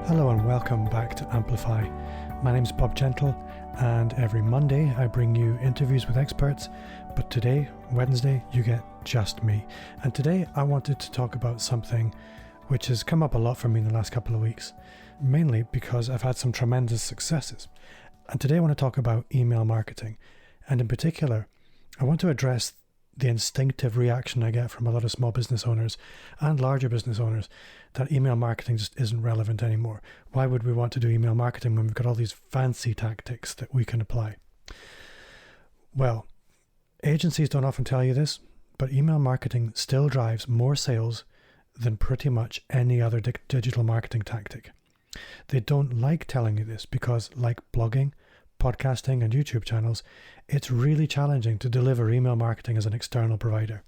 Hello and welcome back to Amplify. My name's Bob Gentle, and every Monday I bring you interviews with experts, but today, Wednesday, you get just me. And today I wanted to talk about something which has come up a lot for me in the last couple of weeks, mainly because I've had some tremendous successes. And today I want to talk about email marketing, and in particular, I want to address the instinctive reaction I get from a lot of small business owners and larger business owners that email marketing just isn't relevant anymore. Why would we want to do email marketing when we've got all these fancy tactics that we can apply? Well, agencies don't often tell you this, but email marketing still drives more sales than pretty much any other digital marketing tactic. They don't like telling you this because, like blogging, podcasting and YouTube channels, it's really challenging to deliver email marketing as an external provider.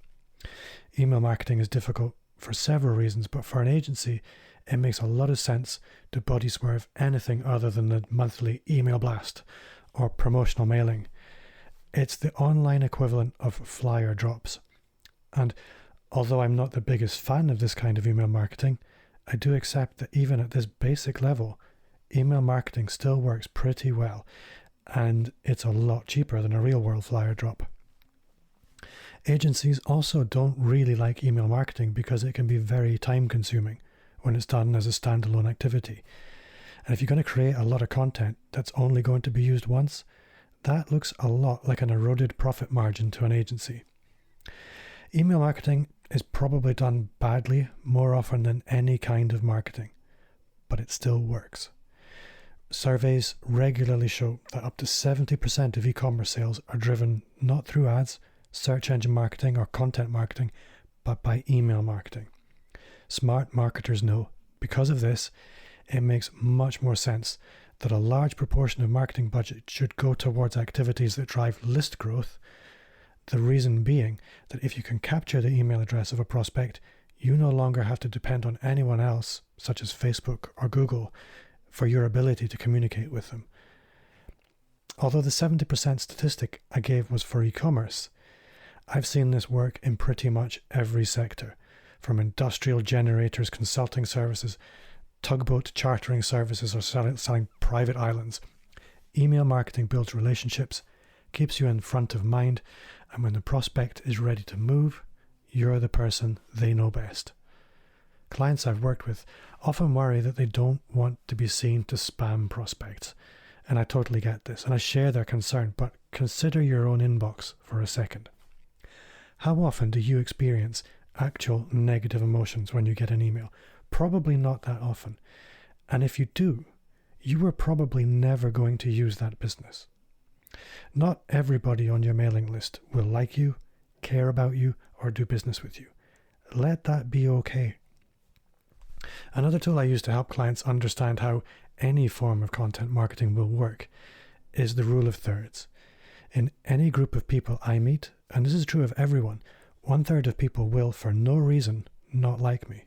Email marketing is difficult for several reasons, but for an agency, it makes a lot of sense to body swerve anything other than the monthly email blast or promotional mailing. It's the online equivalent of flyer drops. And although I'm not the biggest fan of this kind of email marketing, I do accept that even at this basic level, email marketing still works pretty well, and it's a lot cheaper than a real-world flyer drop. Agencies also don't really like email marketing because it can be very time-consuming when it's done as a standalone activity. And if you're going to create a lot of content that's only going to be used once, that looks a lot like an eroded profit margin to an agency. Email marketing is probably done badly more often than any kind of marketing, but it still works. Surveys regularly show that up to 70% of e-commerce sales are driven not through ads, search engine marketing, or content marketing, but by email marketing. Smart marketers know, because of this, it makes much more sense that a large proportion of marketing budget should go towards activities that drive list growth. The reason being that if you can capture the email address of a prospect, you no longer have to depend on anyone else, such as Facebook or Google, for your ability to communicate with them. Although the 70% statistic I gave was for e-commerce, I've seen this work in pretty much every sector, from industrial generators, consulting services, tugboat chartering services, or selling private islands. Email marketing builds relationships, keeps you in front of mind, and when the prospect is ready to move, you're the person they know best. Clients I've worked with often worry that they don't want to be seen to spam prospects, and I totally get this, and I share their concern, but consider your own inbox for a second. How often do you experience actual negative emotions when you get an email? Probably not that often, and if you do, you are probably never going to use that business. Not everybody on your mailing list will like you, care about you, or do business with you. Let that be okay. Another tool I use to help clients understand how any form of content marketing will work is the rule of thirds. In any group of people I meet, and this is true of everyone, 1/3 of people will, for no reason, not like me.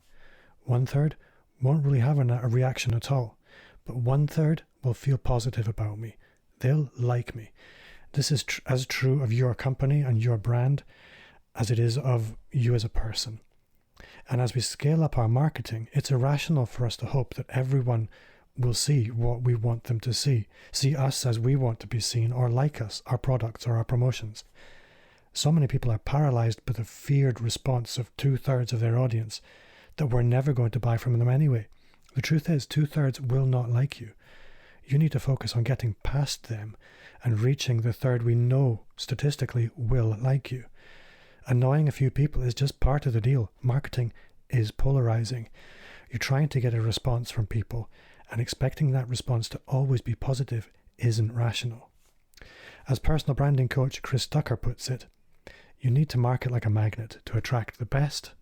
1/3 won't really have a reaction at all, but 1/3 will feel positive about me. They'll like me. This is as true of your company and your brand as it is of you as a person. And as we scale up our marketing, it's irrational for us to hope that everyone will see what we want them to see us as we want to be seen, or like us, our products or our promotions. So many people are paralyzed by the feared response of 2/3 of their audience that we're never going to buy from them anyway. The truth is, 2/3 will not like you. You need to focus on getting past them and reaching the third we know statistically will like you. Annoying a few people is just part of the deal. Marketing is polarizing. You're trying to get a response from people, and expecting that response to always be positive isn't rational. As personal branding coach Chris Tucker puts it, you need to market like a magnet to attract the best,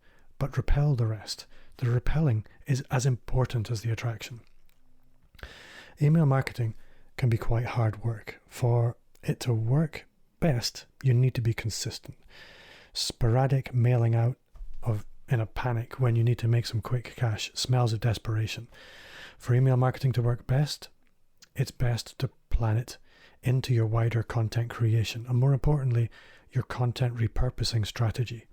but repel the rest. The repelling is as important as the attraction. Email marketing can be quite hard work. For it to work best, you need to be consistent. Sporadic mailing out in a panic when you need to make some quick cash smells of desperation. For email marketing to work best, it's best to plan it into your wider content creation, and more importantly, your content repurposing strategy.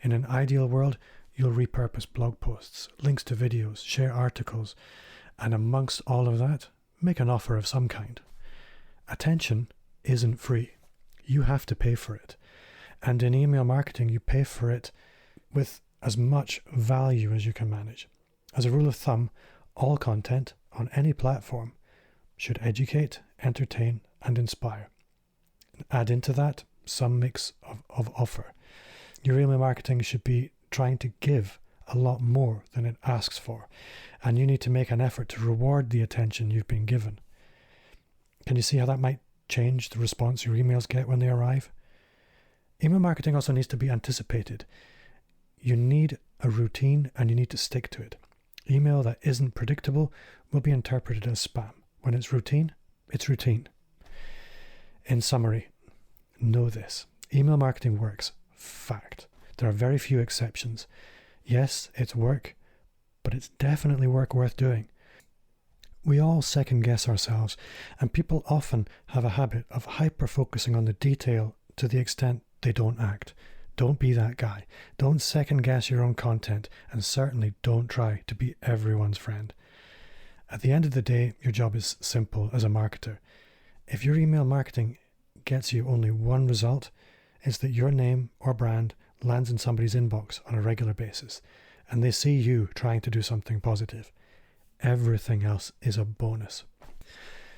In an ideal world, you'll repurpose blog posts, links to videos, share articles, And amongst all of that, make an offer of some kind. Attention isn't free. You have to pay for it. And in email marketing, you pay for it with as much value as you can manage. As a rule of thumb, all content on any platform should educate, entertain, and inspire. Add into that some mix of offer. Your email marketing should be trying to give a lot more than it asks for, and you need to make an effort to reward the attention you've been given. Can you see how that might change the response your emails get when they arrive? Email marketing also needs to be anticipated. You need a routine and you need to stick to it. Email that isn't predictable will be interpreted as spam. When it's routine, it's routine. In summary, know this. Email marketing works. Fact. There are very few exceptions. Yes, it's work, but it's definitely work worth doing. We all second guess ourselves, and people often have a habit of hyper-focusing on the detail to the extent they don't act. Don't be that guy. Don't second guess your own content, and certainly don't try to be everyone's friend. At the end of the day, your job is simple as a marketer. If your email marketing gets you only one result, it's that your name or brand lands in somebody's inbox on a regular basis, and they see you trying to do something positive. Everything else is a bonus.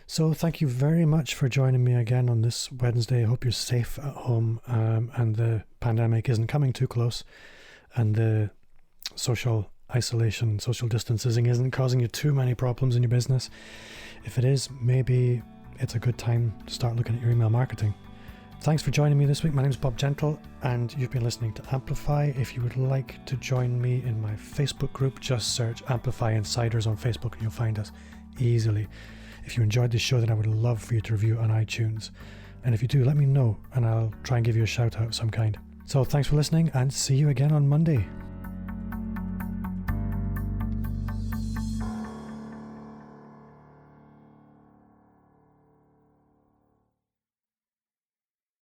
So thank you very much for joining me again on this Wednesday. I hope you're safe at home and the pandemic isn't coming too close, and the social isolation, social distancing isn't causing you too many problems in your business. If it is, maybe it's a good time to start looking at your email marketing. Thanks for joining me this week. My name's Bob Gentle, and you've been listening to Amplify. If you would like to join me in my Facebook group, just search Amplify Insiders on Facebook and you'll find us easily. If you enjoyed this show, then I would love for you to review on iTunes. And if you do, let me know and I'll try and give you a shout out of some kind. So thanks for listening, and see you again on Monday.